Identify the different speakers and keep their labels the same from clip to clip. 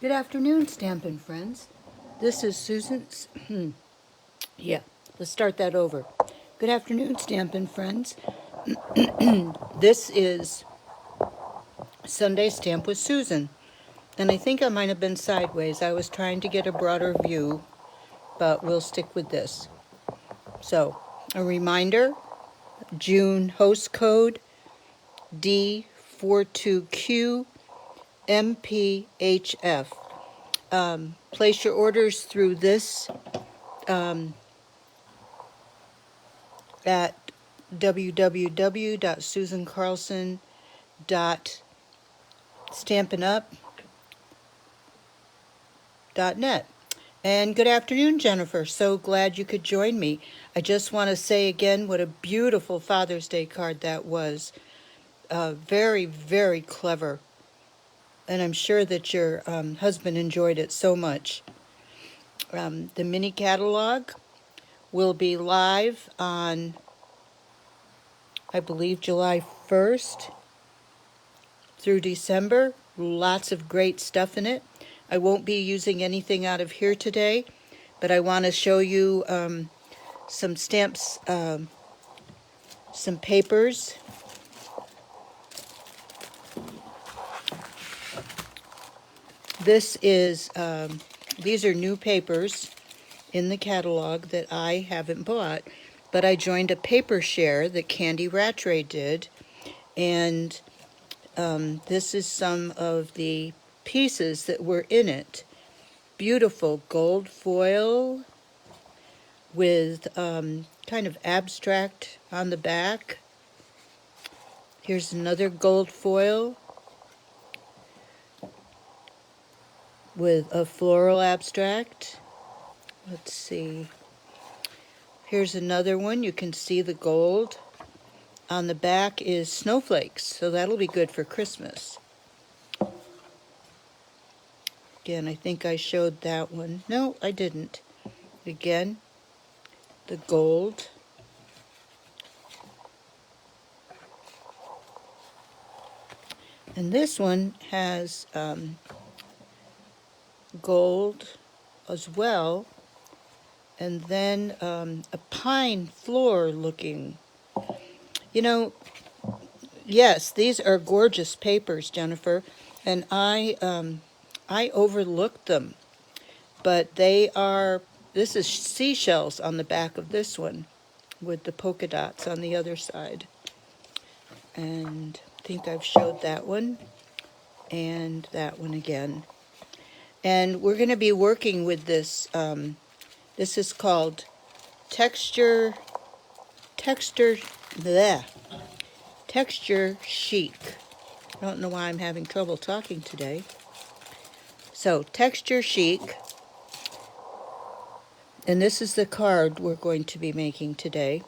Speaker 1: Good afternoon, Stampin' Friends. This is Susan's. Let's start that over. Good afternoon, Stampin' Friends. This is Sunday Stamp with Susan. And I think I might have been sideways. I was trying to get a broader view, but we'll stick with this. So, a reminder, June host code D42Q MPHF. Place your orders through this at www.susancarlson.stampinup.net. And good afternoon, Jennifer. So glad you could join me. I just want to say again what a beautiful Father's Day card that was. Very, very clever. And I'm sure that your husband enjoyed it so much. The mini catalog will be live on, I believe, July 1st through December. Lots of great stuff in it. I won't be using anything out of here today, but I want to show you some stamps, some papers. This is, these are new papers in the catalog that I haven't bought, but I joined a paper share that Candy Rattray did, and this is some of the pieces that were in it. Beautiful gold foil with kind of abstract on the back. Here's another gold foil with a floral abstract. Let's see. Here's another one. You can see the gold. On the back is snowflakes, so that'll be good for Christmas. Again, I think I showed that one. No, I didn't. Again, the gold. And this one has gold as well, and then a pine floor looking. You know, yes, these are gorgeous papers, Jennifer, and I overlooked them, but they are, this is seashells on the back of this one with the polka dots on the other side. And I think I've showed that one and that one again. And we're going to be working with this. This is called Texture Chic. I don't know why I'm having trouble talking today. So, Texture Chic. And this is the card we're going to be making today.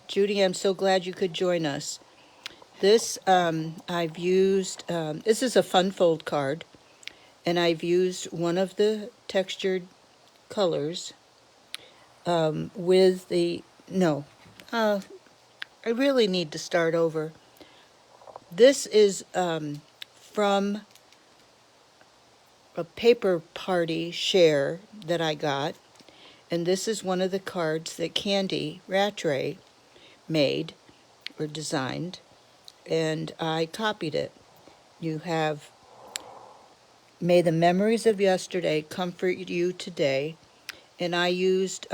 Speaker 1: Judy, I'm so glad you could join us. This I've used, this is a fun fold card, and I've used one of the textured colors with the, I really need to start over. This is from a paper party share that I got, and this is one of the cards that Candy Rattray made or designed, and I copied it. You have, may the memories of yesterday comfort you today, and I used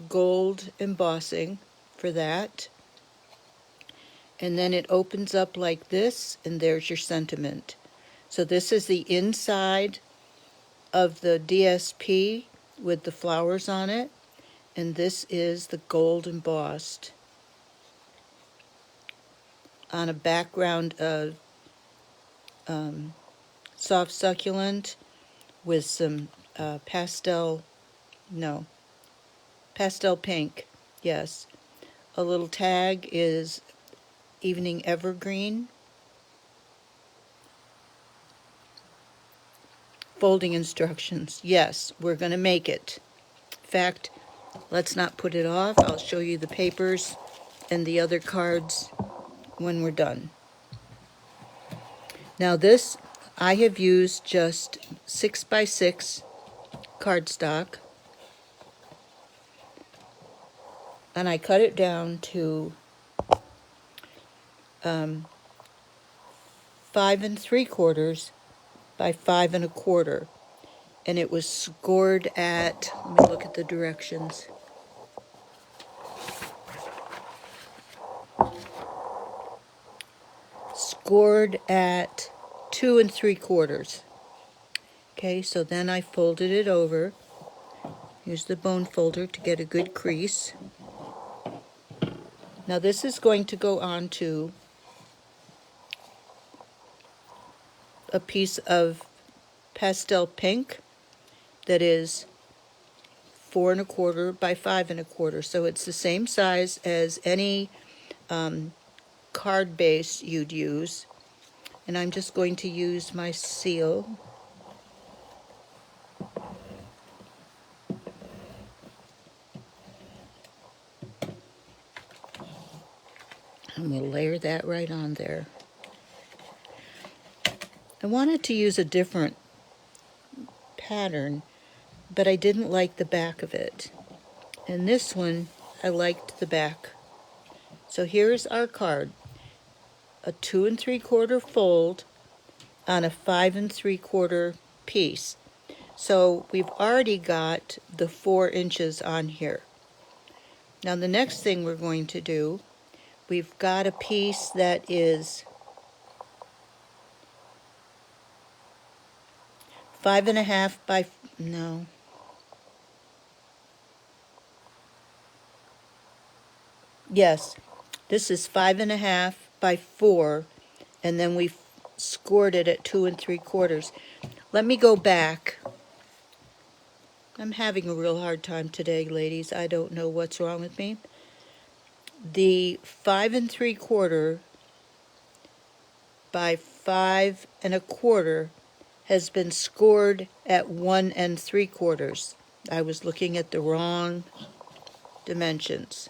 Speaker 1: gold embossing for that. And then it opens up like this, and there's your sentiment. So this is the inside of the DSP with the flowers on it, and this is the gold embossed on a background of soft succulent with some pastel pink, yes. A little tag is Evening Evergreen. Folding instructions. Yes, we're going to make it. In fact, let's not put it off. I'll show you the papers and the other cards when we're done. Now this, I have used just 6x6 cardstock, and I cut it down to 5 3/4 by 5 1/4, and it was scored at, let me look at the directions. Scored at 2 3/4. Okay, so then I folded it over. Use the bone folder to get a good crease. Now this is going to go onto a piece of pastel pink that is 4 1/4 by 5 1/4. So it's the same size as any card base you'd use. And I'm just going to use my seal. And we'll layer that right on there. I wanted to use a different pattern, but I didn't like the back of it. And this one, I liked the back. So here's our card. A 2 3/4 fold on a 5 3/4 piece. So we've already got the 4 inches on here. Now the next thing we're going to do, we've got a piece that is 5 1/2 by, no, yes, this is 5 1/2 by 4, and then we scored it at 2 3/4. Let me go back. I'm having a real hard time today, ladies. I don't know what's wrong with me. The 5 3/4 by 5 1/4 has been scored at 1 3/4. I was looking at the wrong dimensions.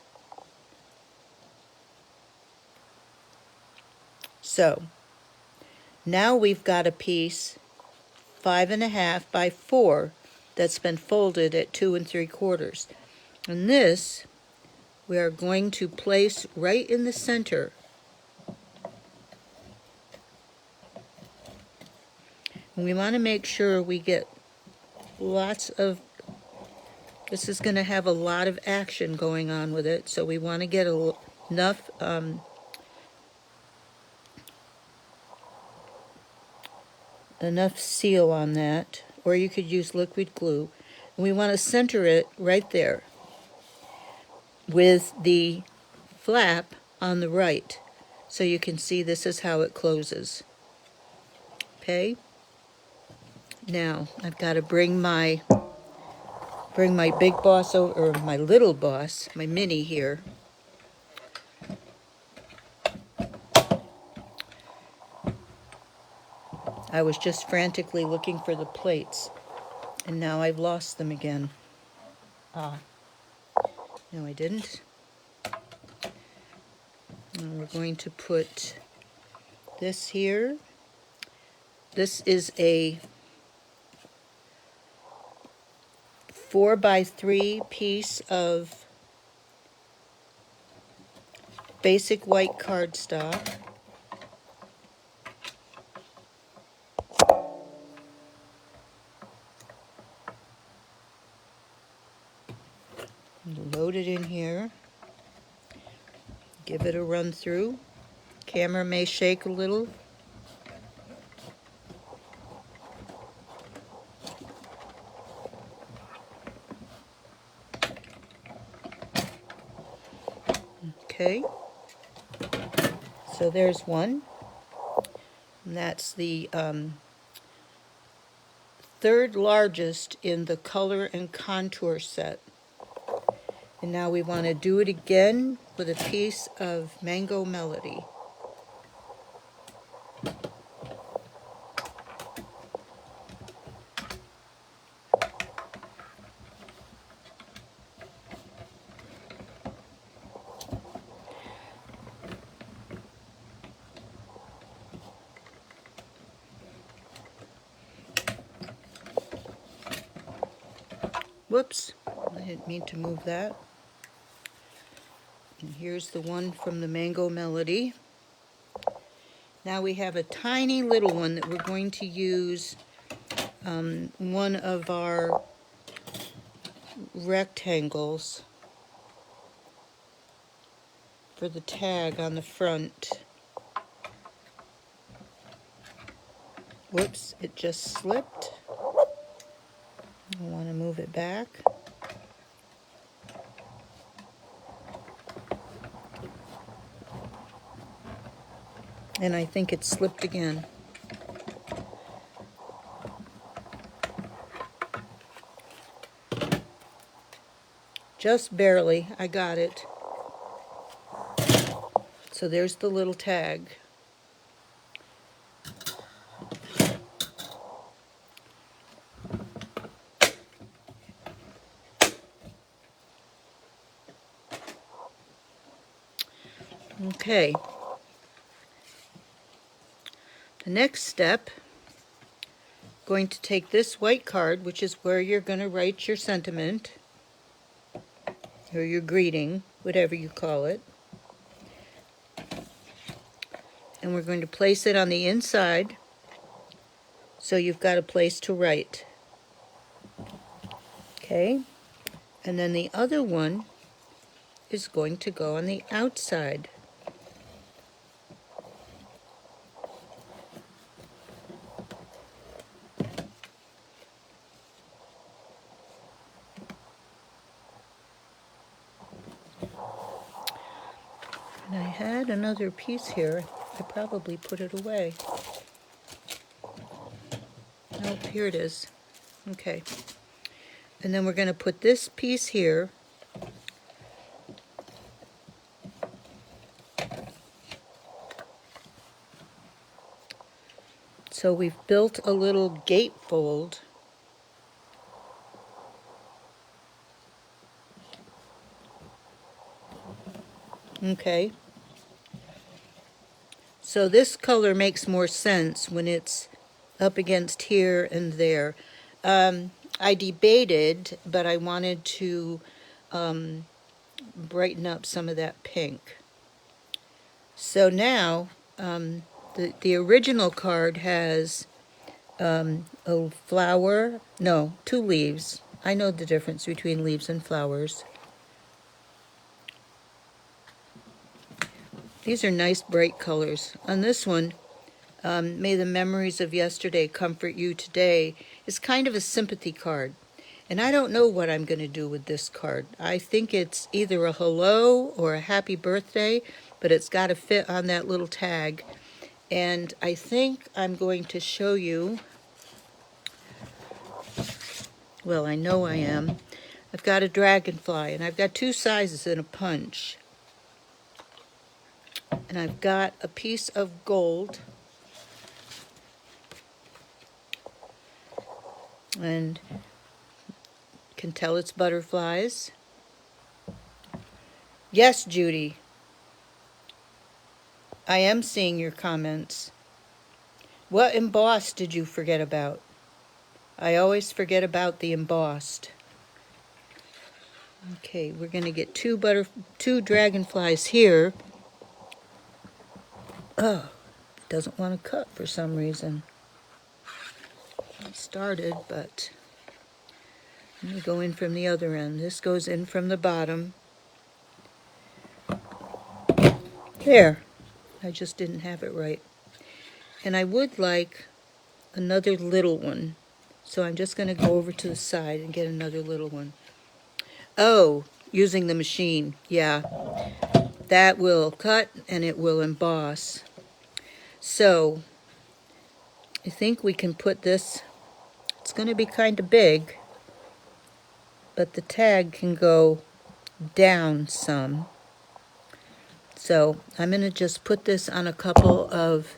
Speaker 1: So now we've got a piece 5 1/2 by 4 that's been folded at 2 3/4. And this we are going to place right in the center. And we want to make sure we get lots of, this is going to have a lot of action going on with it, so we want to get enough enough seal on that, or you could use liquid glue. And we want to center it right there with the flap on the right, so you can see this is how it closes. Okay, now I've got to bring my big boss over, or my little boss, my mini here. I was just frantically looking for the plates, and now I've lost them again. No, I didn't. And we're going to put this here. This is a 4 by 3 piece of basic white cardstock. Load it in here. Give it a run through. Camera may shake a little. Okay, so there's one, and that's the third largest in the color and contour set. And now we want to do it again with a piece of Mango Melody. Whoops, I didn't mean to move that. And here's the one from the Mango Melody. Now we have a tiny little one that we're going to use one of our rectangles for the tag on the front. Whoops, it just slipped. I want to move it back. And I think it slipped again. Just barely, I got it. So there's the little tag. Okay. The next step, going to take this white card, which is where you're going to write your sentiment, or your greeting, whatever you call it. And we're going to place it on the inside, so you've got a place to write. Okay? And then the other one is going to go on the outside. And I had another piece here. I probably put it away. Nope, here it is. Okay. And then we're going to put this piece here. So we've built a little gatefold. Okay. So this color makes more sense when it's up against here and there. I debated, but I wanted to brighten up some of that pink. So now, the original card has a flower, no, 2 leaves. I know the difference between leaves and flowers. These are nice bright colors. On this one, may the memories of yesterday comfort you today, is kind of a sympathy card. And I don't know what I'm going to do with this card. I think it's either a hello or a happy birthday, but it's got to fit on that little tag. And I think I'm going to show you, well, I know I am. I've got a dragonfly, and I've got 2 sizes in a punch. And I've got a piece of gold. And can tell it's butterflies. Yes, Judy. I am seeing your comments. What embossed did you forget about? I always forget about the embossed. Okay, we're going to get 2 dragonflies here. Oh, it doesn't want to cut for some reason. I started, but let me go in from the other end. This goes in from the bottom. There. I just didn't have it right. And I would like another little one. So I'm just going to go over to the side and get another little one. Oh, using the machine. Yeah. That will cut and it will emboss. So I think we can put this, it's going to be kind of big, but the tag can go down some. So I'm going to just put this on a couple of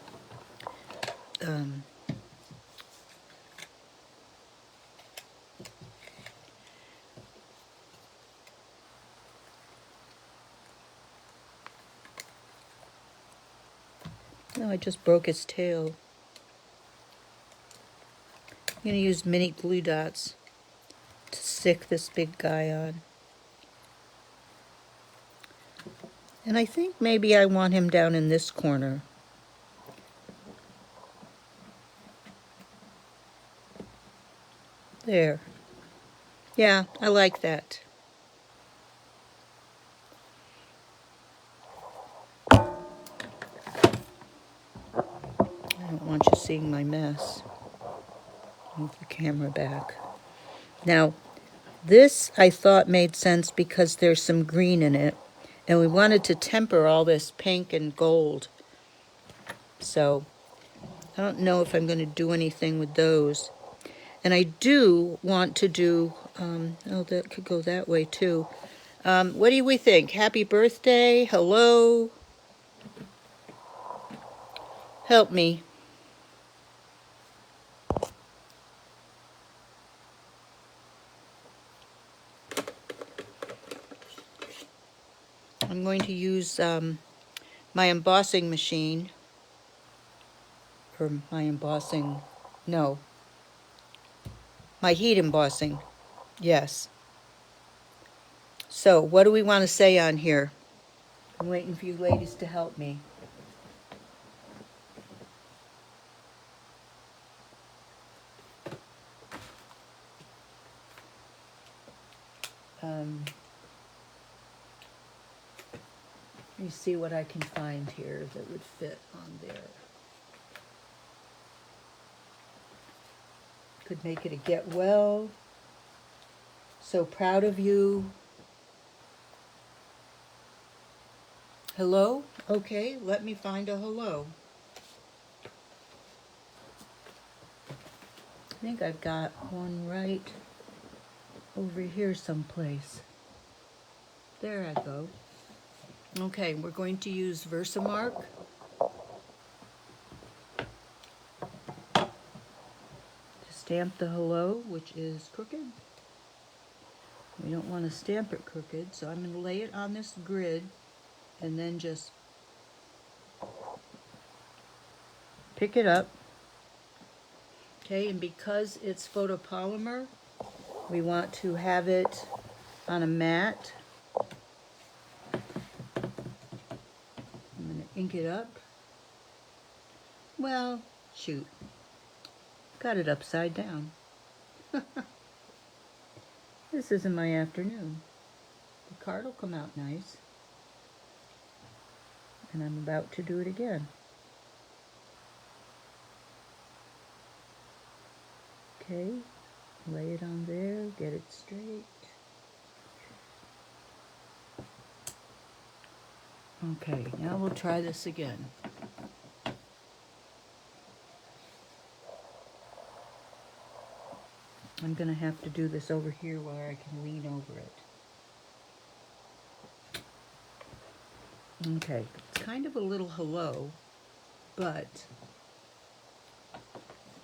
Speaker 1: no, I just broke its tail. I'm going to use mini glue dots to to stick this big guy on. And I think maybe I want him down in this corner. There. Yeah, I like that. I don't want you seeing my mess. Move the camera back. Now, this I thought made sense because there's some green in it, and we wanted to temper all this pink and gold. So I don't know if I'm going to do anything with those. And I do want to do, oh, that could go that way too. What do we think? Happy birthday, hello. Help me. I'm going to use my embossing machine, or my embossing, no, my heat embossing, yes. So what do we want to say on here? I'm waiting for you ladies to help me. Let me see what I can find here that would fit on there. Could make it a get well. So proud of you. Hello? Okay, let me find a hello. I think I've got one right over here someplace. There I go. Okay, we're going to use Versamark. To stamp the hello, which is crooked. We don't want to stamp it crooked, so I'm going to lay it on this grid and then just pick it up. Okay, and because it's photopolymer, we want to have it on a mat. I'm going to ink it up. Well, shoot. Got it upside down. This isn't my afternoon. The card will come out nice. And I'm about to do it again. Okay, lay it on there, get it straight. Okay, now we'll try this again. I'm going to have to do this over here where I can lean over it. Okay, it's kind of a little hello, but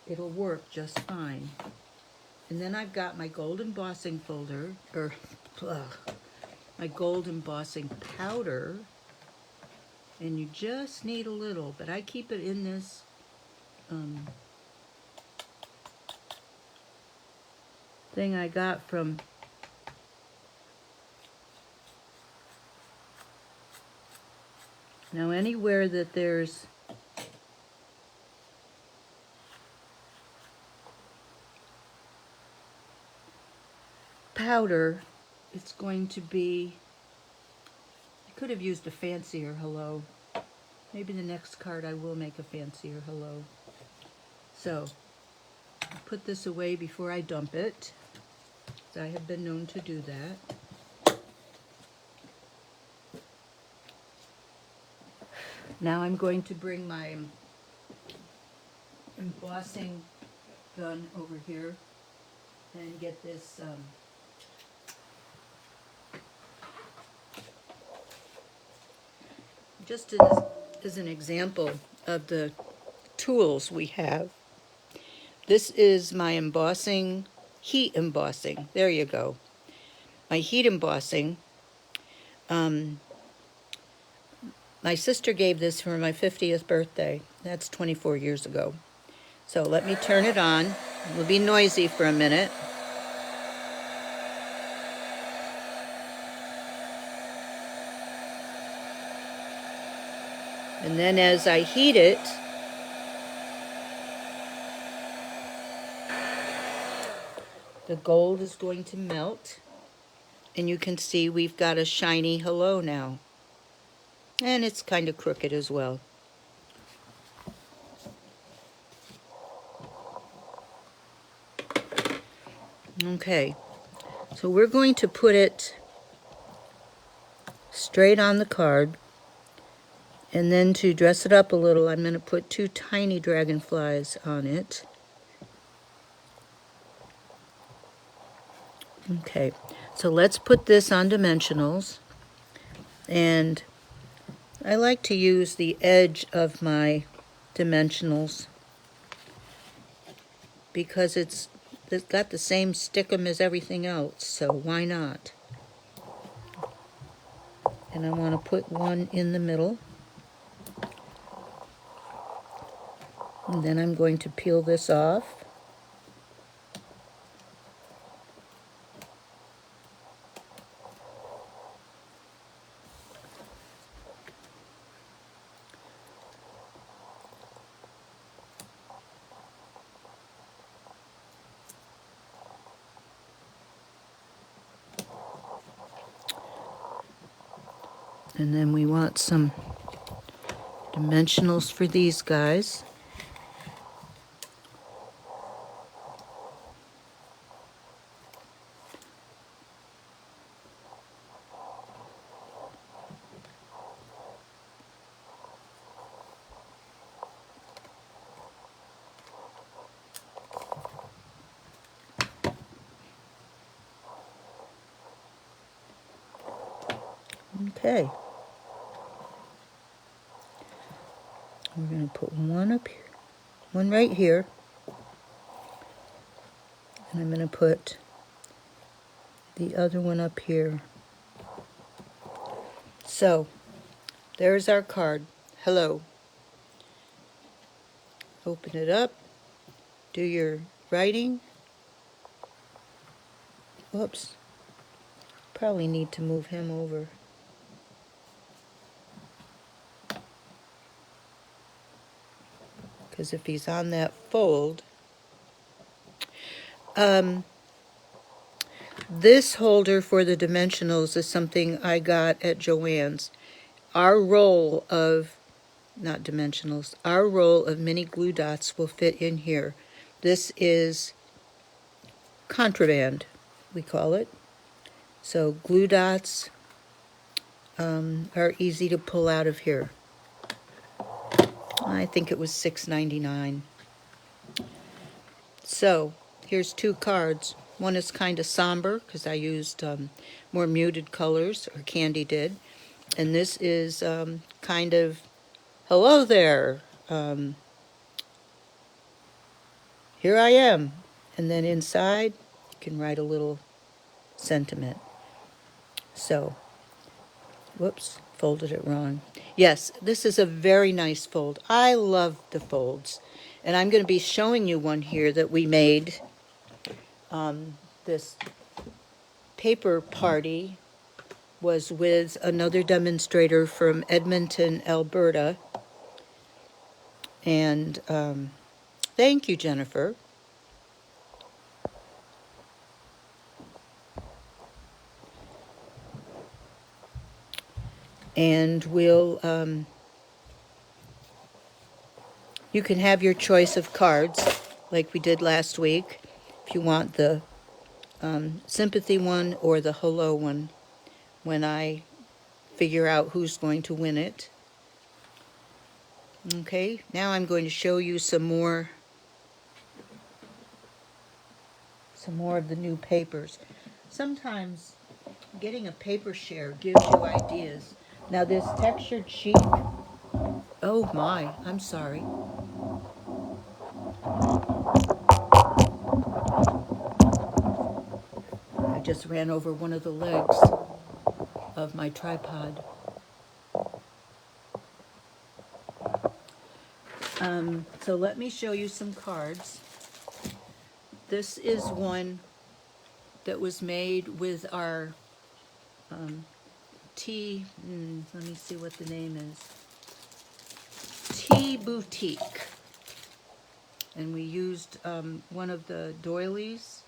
Speaker 1: it'll work just fine. And then I've got my gold embossing folder, or my gold embossing powder, and you just need a little, but I keep it in this thing I got from now anywhere that there's powder, it's going to be, I could have used a fancier hello. Maybe the next card I will make a fancier hello. So I'll put this away before I dump it. I have been known to do that. Now I'm going to bring my embossing gun over here and get this just as an example of the tools we have. This is my embossing, heat embossing. There you go. My heat embossing. My sister gave this for my 50th birthday. That's 24 years ago. So let me turn it on. It will be noisy for a minute. And then as I heat it, the gold is going to melt. And you can see we've got a shiny hello now. And it's kind of crooked as well. Okay, so we're going to put it straight on the card. And then to dress it up a little, I'm going to put 2 tiny dragonflies on it. Okay, so let's put this on dimensionals. And I like to use the edge of my dimensionals because it's got the same stickum as everything else, so why not? And I want to put one in the middle. And then I'm going to peel this off. And then we want some dimensionals for these guys. Okay. We're going to put one up here, one right here. And I'm going to put the other one up here. So, there's our card. Hello. Open it up. Do your writing. Whoops. Probably need to move him over. Because if he's on that fold, this holder for the dimensionals is something I got at Joann's. Our roll of, not dimensionals, our roll of mini glue dots will fit in here. This is contraband, we call it. So glue dots are easy to pull out of here. I think it was $6.99. So here's 2 cards. One is kind of somber because I used more muted colors, or Candy did. And this is kind of, hello there, here I am. And then inside, you can write a little sentiment. So, whoops, folded it wrong. Yes, this is a very nice fold. I love the folds. And I'm going to be showing you one here that we made. This paper party was with another demonstrator from Edmonton, Alberta. And thank you, Jennifer. And we'll, you can have your choice of cards like we did last week. If you want the sympathy one or the hello one, when I figure out who's going to win it. Okay, now I'm going to show you some more of the new papers. Sometimes getting a paper share gives you ideas. Now this textured chic, oh my, I'm sorry. I just ran over one of the legs of my tripod. So let me show you some cards. This is one that was made with our let me see what the name is. Tea Boutique. And we used one of the doilies.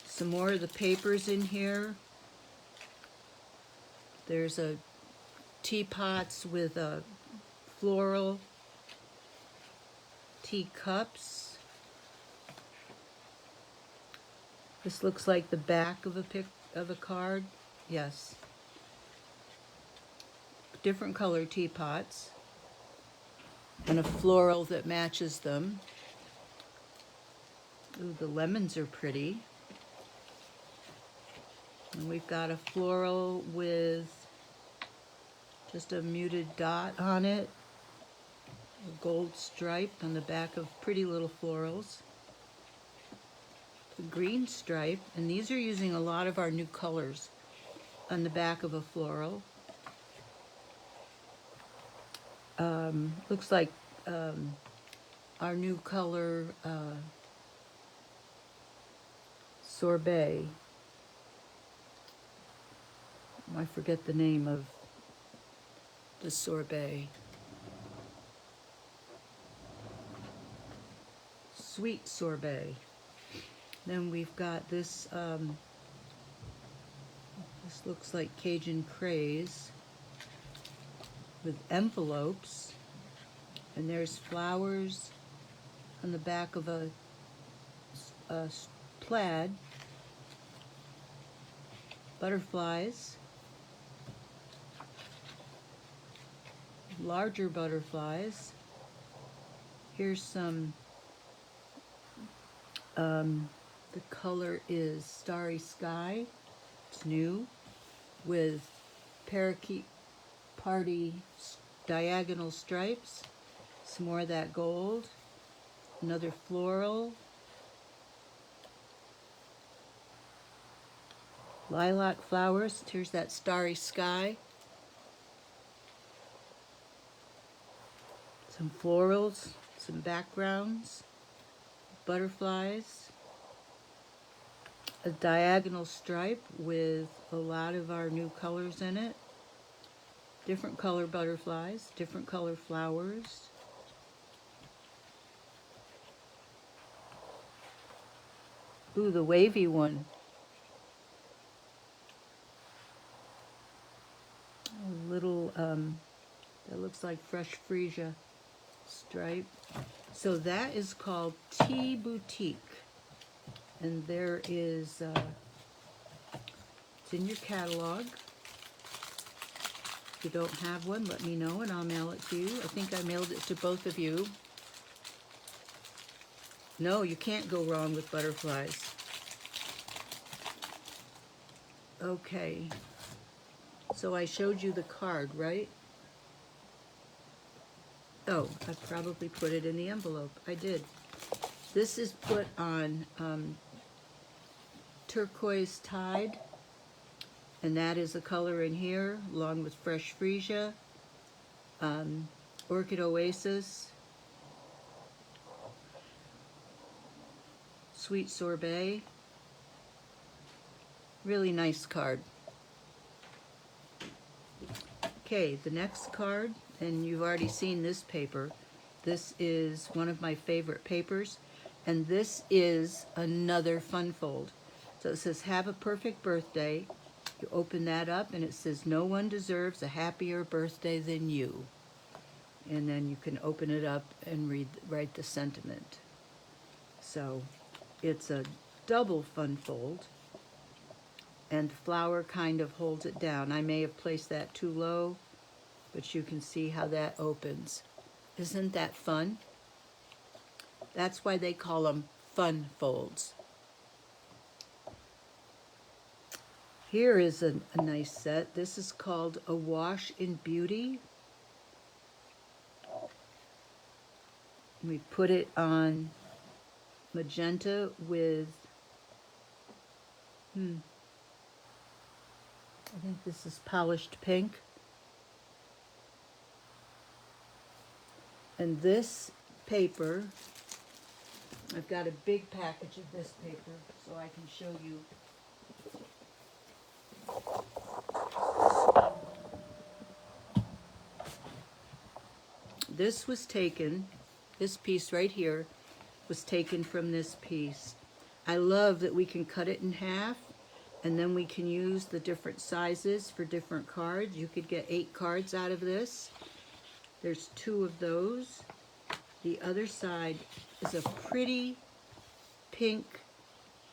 Speaker 1: Some more of the papers in here. There's a teapots with a floral, teacups. This looks like the back of a card. Yes. Different color teapots. And a floral that matches them. Ooh, the lemons are pretty. And we've got a floral with just a muted dot on it. A gold stripe on the back of pretty little florals. The green stripe, and these are using a lot of our new colors on the back of a floral. Looks like our new color sorbet. I forget the name of the sorbet. Sweet sorbet. Then we've got this, this looks like Cajun craze with envelopes, and there's flowers on the back of a plaid, butterflies, larger butterflies. Here's some, the color is Starry Sky, it's new, with parakeet party diagonal stripes, some more of that gold, another floral, lilac flowers, here's that Starry Sky, some florals, some backgrounds, butterflies, a diagonal stripe with a lot of our new colors in it, different color butterflies, different color flowers. Ooh, the wavy one. A little, that looks like fresh freesia stripe. So that is called Tea Boutique. And there is, it's in your catalog. If you don't have one, let me know and I'll mail it to you. I think I mailed it to both of you. No, you can't go wrong with butterflies. Okay. So I showed you the card, right? Oh, I probably put it in the envelope. I did. This is put on turquoise tide, and that is a color in here, along with fresh freesia, orchid oasis, sweet sorbet. Really nice card. Okay, the next card, and you've already seen this paper. This is one of my favorite papers, and this is another fun fold. So it says, have a perfect birthday. You open that up and it says, no one deserves a happier birthday than you. And then you can open it up and write the sentiment. So it's a double fun fold, and the flower kind of holds it down. I may have placed that too low, but you can see how that opens. Isn't that fun? That's why they call them fun folds. Here is a nice set. This is called A Wash in Beauty. We put it on magenta with, I think this is polished pink. And this paper, I've got a big package of this paper so I can show you. this was taken, this piece right here was taken from this piece. I love that we can cut it in half, and then we can use the different sizes for different cards. You could get 8 cards out of this. There's 2 of those. The other side is a pretty pink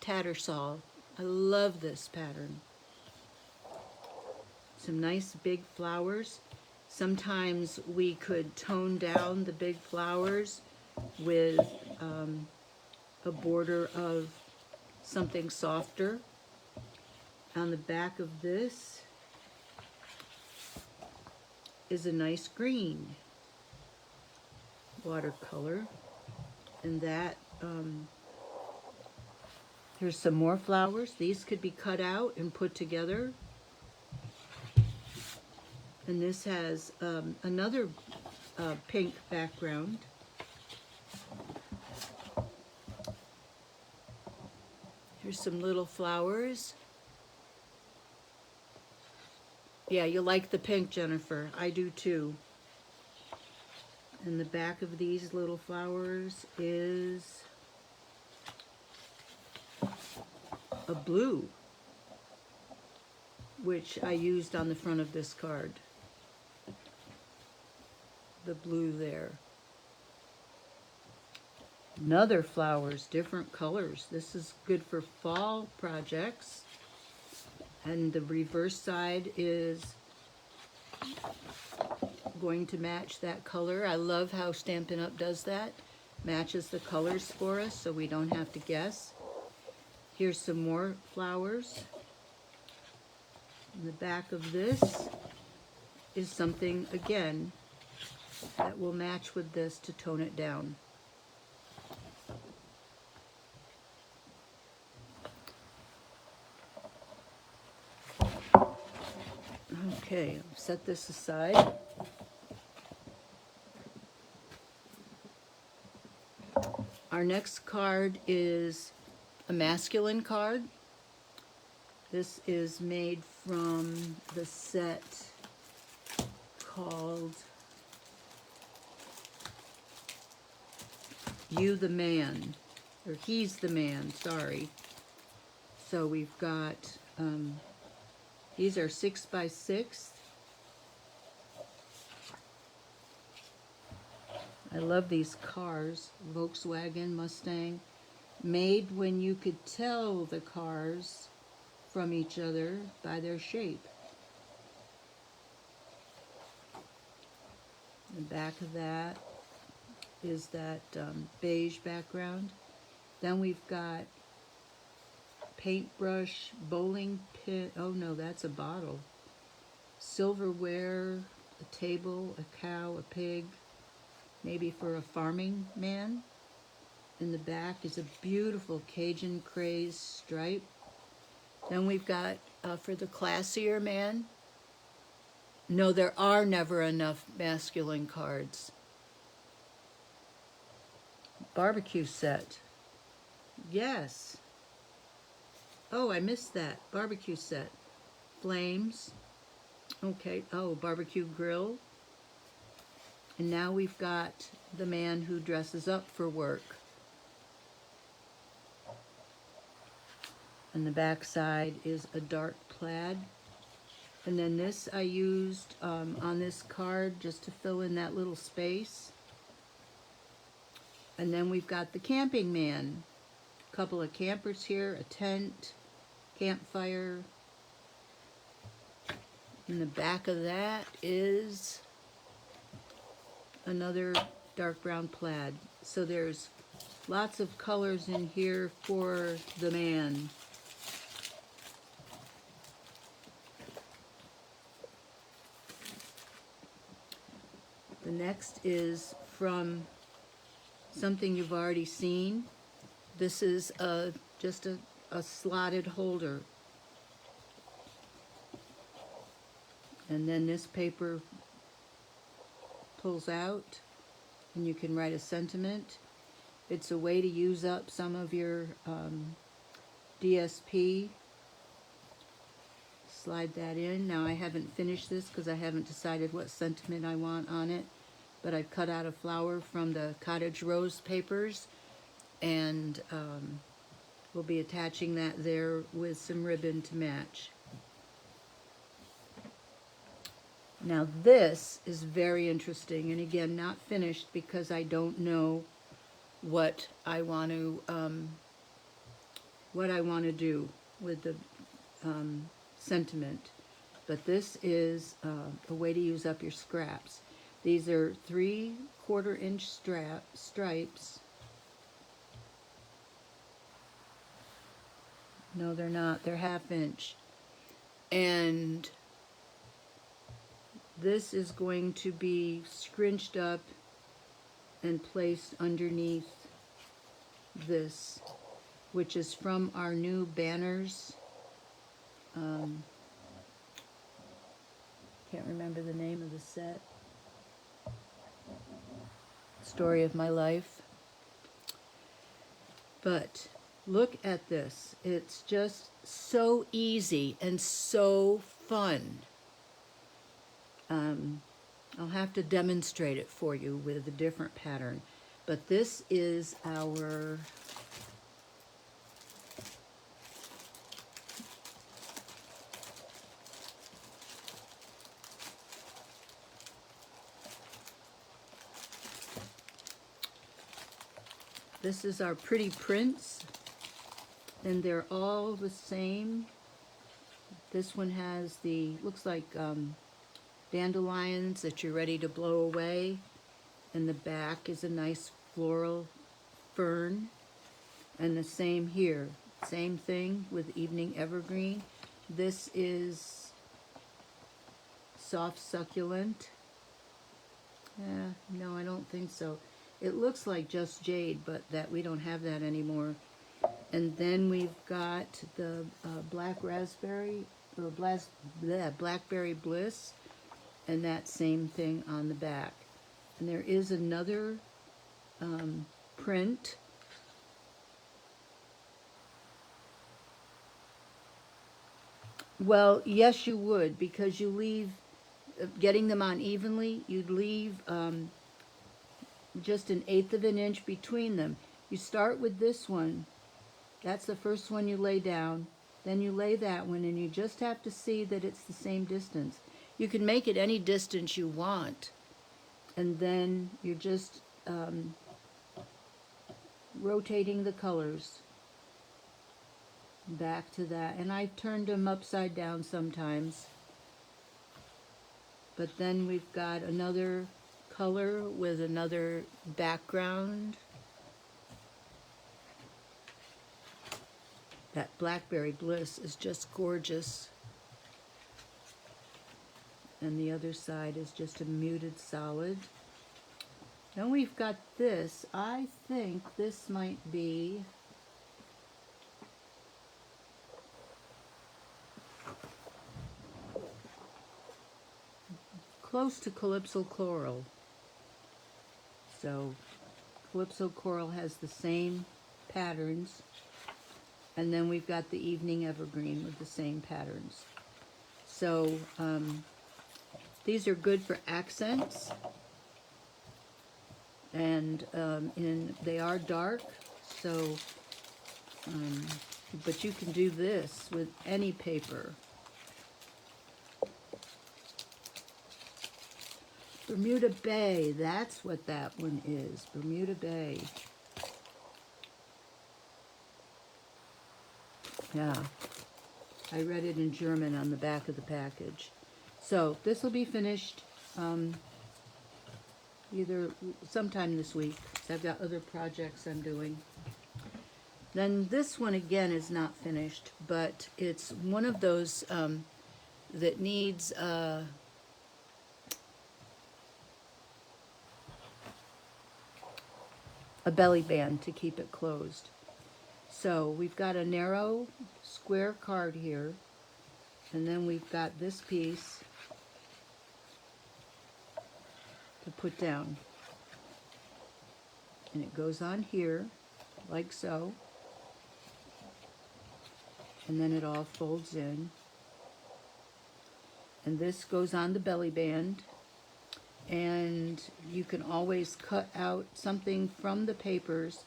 Speaker 1: tattersall. I love this pattern. Some nice big flowers. Sometimes we could tone down the big flowers with a border of something softer. On the back of this is a nice green watercolor, and that here's some more flowers. These could be cut out and put together. And this has another pink background. Here's some little flowers. Yeah, you like the pink, Jennifer. I do too. And the back of these little flowers is a blue, which I used on the front of this card. The blue there. Another flowers, different colors. This is good for fall projects. And the reverse side is going to match that color. I love how Stampin' Up! Does that. Matches the colors for us so we don't have to guess. Here's some more flowers. In the back of this is something, again, that will match with this to tone it down. Okay, I'll set this aside. Our next card is a masculine card. This is made from the set called You the Man, or He's the Man, sorry. So we've got, these are 6 by 6. I love these cars, Volkswagen, Mustang, made when you could tell the cars from each other by their shape. The back of that is that beige background. Then we've got paintbrush, bowling pin, oh no, that's a bottle. Silverware, a table, a cow, a pig, maybe for a farming man. In the back is a beautiful Cajun craze stripe. Then we've got, for the classier man, no, there are never enough masculine cards. Barbecue set. Yes. Oh, I missed that. Barbecue set. Flames. Okay. Oh, barbecue grill. And now we've got the man who dresses up for work. And the back side is a dark plaid. And then this I used on this card just to fill in that little space. And then we've got the camping man. A couple of campers here, a tent, campfire. In the back of that is another dark brown plaid. So there's lots of colors in here for the man. The next is from something you've already seen. This is just a slotted holder. And then this paper pulls out and you can write a sentiment. It's a way to use up some of your DSP. Slide that in. Now I haven't finished this because I haven't decided what sentiment I want on it, but I've cut out a flower from the cottage rose papers, and we'll be attaching that there with some ribbon to match. Now this is very interesting, and again, not finished because I don't know what I want to do with the sentiment. But this is a way to use up your scraps. These are 3/4 inch stripes. No, they're not. They're 1/2 inch. And this is going to be scrunched up and placed underneath this, which is from our new banners. Can't remember the name of the set. Story of my life. But look at this. It's just so easy and so fun. I'll have to demonstrate it for you with a different pattern. But this is our pretty prints, and they're all the same. This one has looks like dandelions that you're ready to blow away, and the back is a nice floral fern. And the same here, same thing with evening evergreen. This is soft succulent. No, I don't think so. It looks like just jade, but we don't have that anymore. And then we've got the black raspberry, or blackberry bliss, and that same thing on the back. And there is another print. Well, yes, you would, because you leave, getting them on evenly, you'd leave just 1/8 of an inch between them. You start with this one. That's the first one you lay down. Then you lay that one, and you just have to see that it's the same distance. You can make it any distance you want. And then you're just rotating the colors back to that. And I've turned them upside down sometimes. But then we've got another color with another background. That blackberry bliss is just gorgeous. And the other side is just a muted solid. Then we've got this. I think this might be close to Calypso Coral. So Calypso Coral has the same patterns. And then we've got the evening evergreen with the same patterns. So these are good for accents. And they are dark, so but you can do this with any paper. Bermuda Bay, that's what that one is, Bermuda Bay. Yeah, I read it in German on the back of the package. So this will be finished either sometime this week. I've got other projects I'm doing. Then this one again is not finished, but it's one of those that needs a belly band to keep it closed. So we've got a narrow square card here, and then we've got this piece to put down. And it goes on here, like so. And then it all folds in. And this goes on the belly band. and you can always cut out something from the papers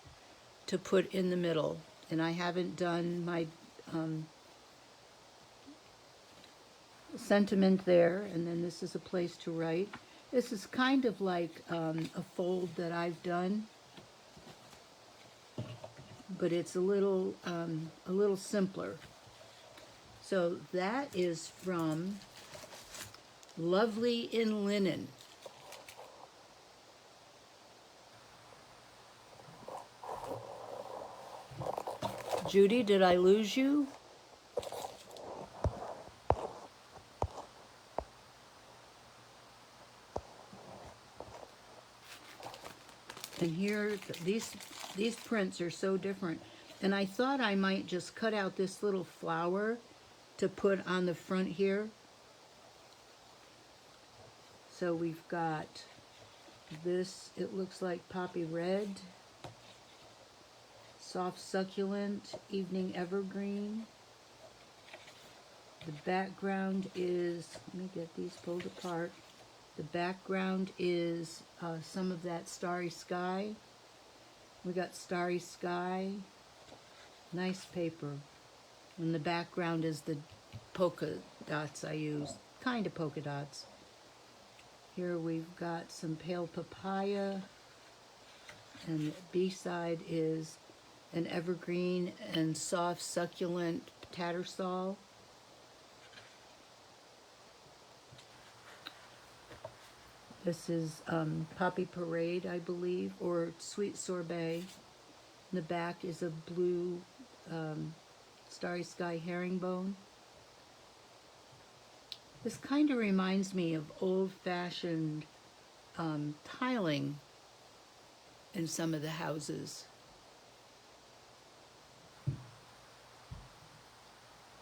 Speaker 1: to put in the middle. And I haven't done my sentiment there, and then this is a place to write. This is kind of like a fold that I've done, but it's a little simpler. So that is from Lovely in Linen. Judy, did I lose you? And here, these prints are so different. And I thought I might just cut out this little flower to put on the front here. So we've got this, it looks like poppy red, soft succulent, evening evergreen. The background is, let me get these pulled apart. The background is some of that starry sky. We got starry sky, nice paper. And the background is the polka dots I use, kind of polka dots. Here we've got some pale papaya, and the B-side is an evergreen and soft succulent tattersall. This is Poppy Parade, I believe, or Sweet Sorbet. In the back is a blue starry sky herringbone. This kind of reminds me of old-fashioned tiling in some of the houses.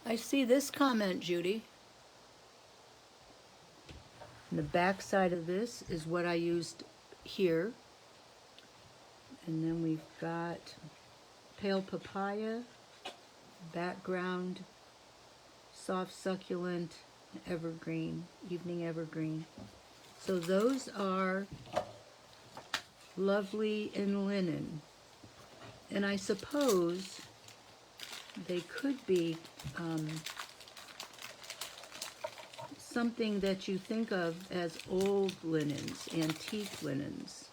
Speaker 1: I see this comment, Judy. And the back side of this is what I used here. And then we've got pale papaya, background, soft succulent, evergreen, evening evergreen. So those are Lovely in Linen. And I suppose they could be something that you think of as old linens, antique linens.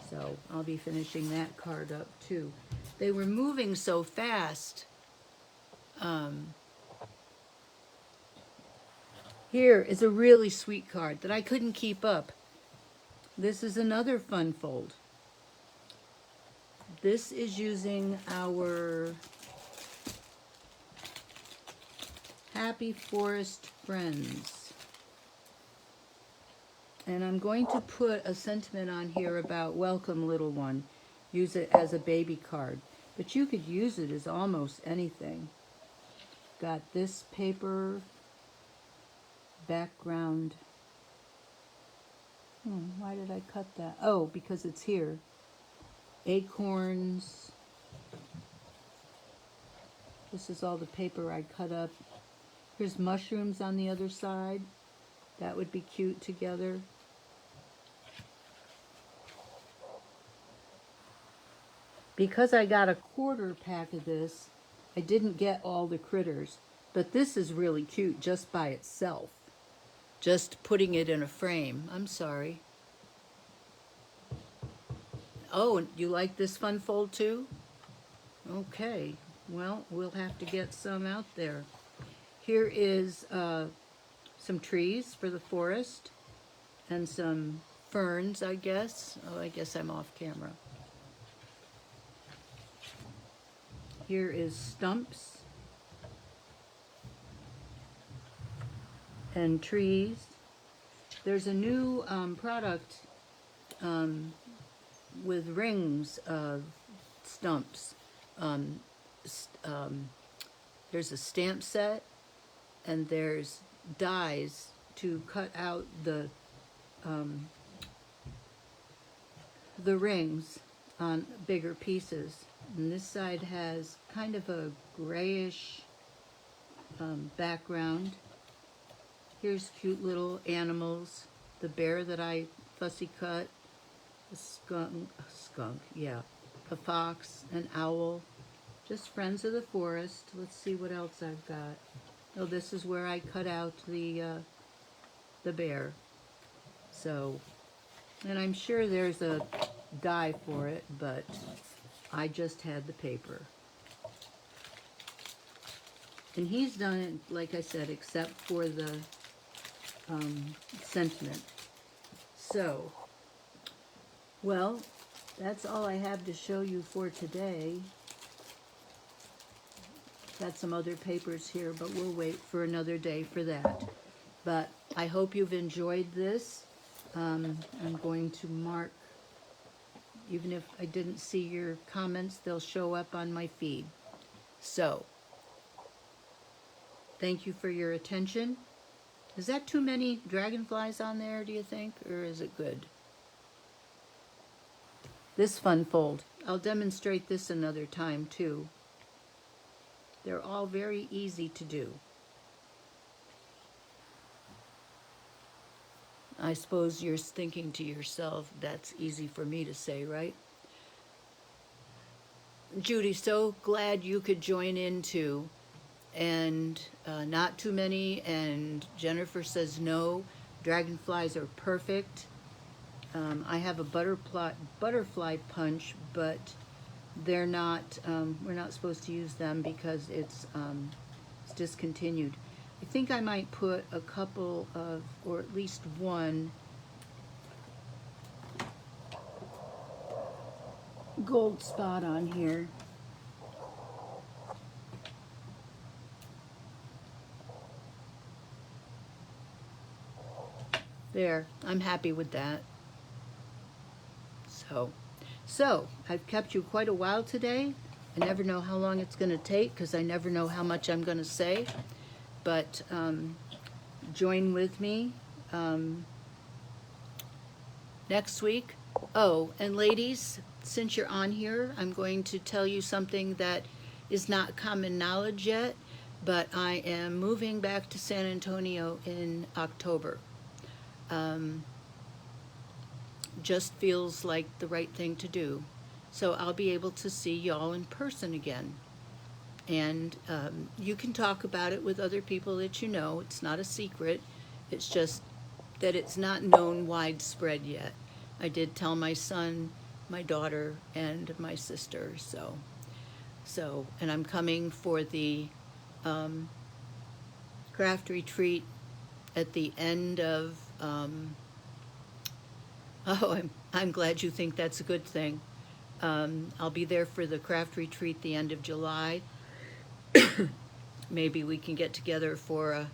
Speaker 1: So I'll be finishing that card up too. They were moving so fast. Here is a really sweet card that I couldn't keep up. This is another fun fold. This is using our Happy Forest Friends. And I'm going to put a sentiment on here about welcome little one. Use it as a baby card. But you could use it as almost anything. Got this paper background. Why did I cut that? Oh, because it's here. Acorns. This is all the paper I cut up. Here's mushrooms on the other side. That would be cute together. Because I got a quarter pack of this, I didn't get all the critters. But this is really cute just by itself. Just putting it in a frame. I'm sorry. Oh, you like this fun fold too? Okay. Well, we'll have to get some out there. Here is some trees for the forest and some ferns, I guess. Oh, I guess I'm off camera. Here is stumps and trees. There's a new product with rings of stumps. There's a stamp set, and there's dies to cut out the rings on bigger pieces. And this side has kind of a grayish background. Here's cute little animals. The bear that I fussy cut, a skunk, yeah, a fox, an owl, just friends of the forest. Let's see what else I've got. Oh, this is where I cut out the bear. So, and I'm sure there's a die for it, but I just had the paper. And he's done it, like I said, except for the sentiment. So, well, that's all I have to show you for today. Got some other papers here, but we'll wait for another day for that. But I hope you've enjoyed this. I'm going to mark, even if I didn't see your comments, they'll show up on my feed. So, thank you for your attention. Is that too many dragonflies on there, do you think, or is it good? This fun fold, I'll demonstrate this another time too. They're all very easy to do. I suppose you're thinking to yourself, that's easy for me to say, right? Judy, so glad you could join in too. And not too many, and Jennifer says no, dragonflies are perfect. I have a butterfly punch, but they're not, we're not supposed to use them because it's discontinued. I think I might put a couple of, or at least one gold spot on here. There, I'm happy with that. So I've kept you quite a while today. I never know how long it's going to take because I never know how much I'm going to say. But join with me next week. Oh, and ladies, since you're on here, I'm going to tell you something that is not common knowledge yet, but I am moving back to San Antonio in October. Just feels like the right thing to do. So I'll be able to see y'all in person again. And you can talk about it with other people that you know. It's not a secret. It's just that it's not known widespread yet. I did tell my son, my daughter, and my sister. So, and I'm coming for the craft retreat at the end of, I'm glad you think that's a good thing. I'll be there for the craft retreat the end of July. Maybe we can get together for a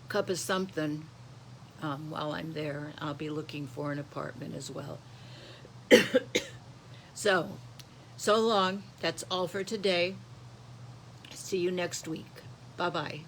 Speaker 1: cup of something while I'm there. I'll be looking for an apartment as well. So long. That's all for today. See you next week. Bye-bye.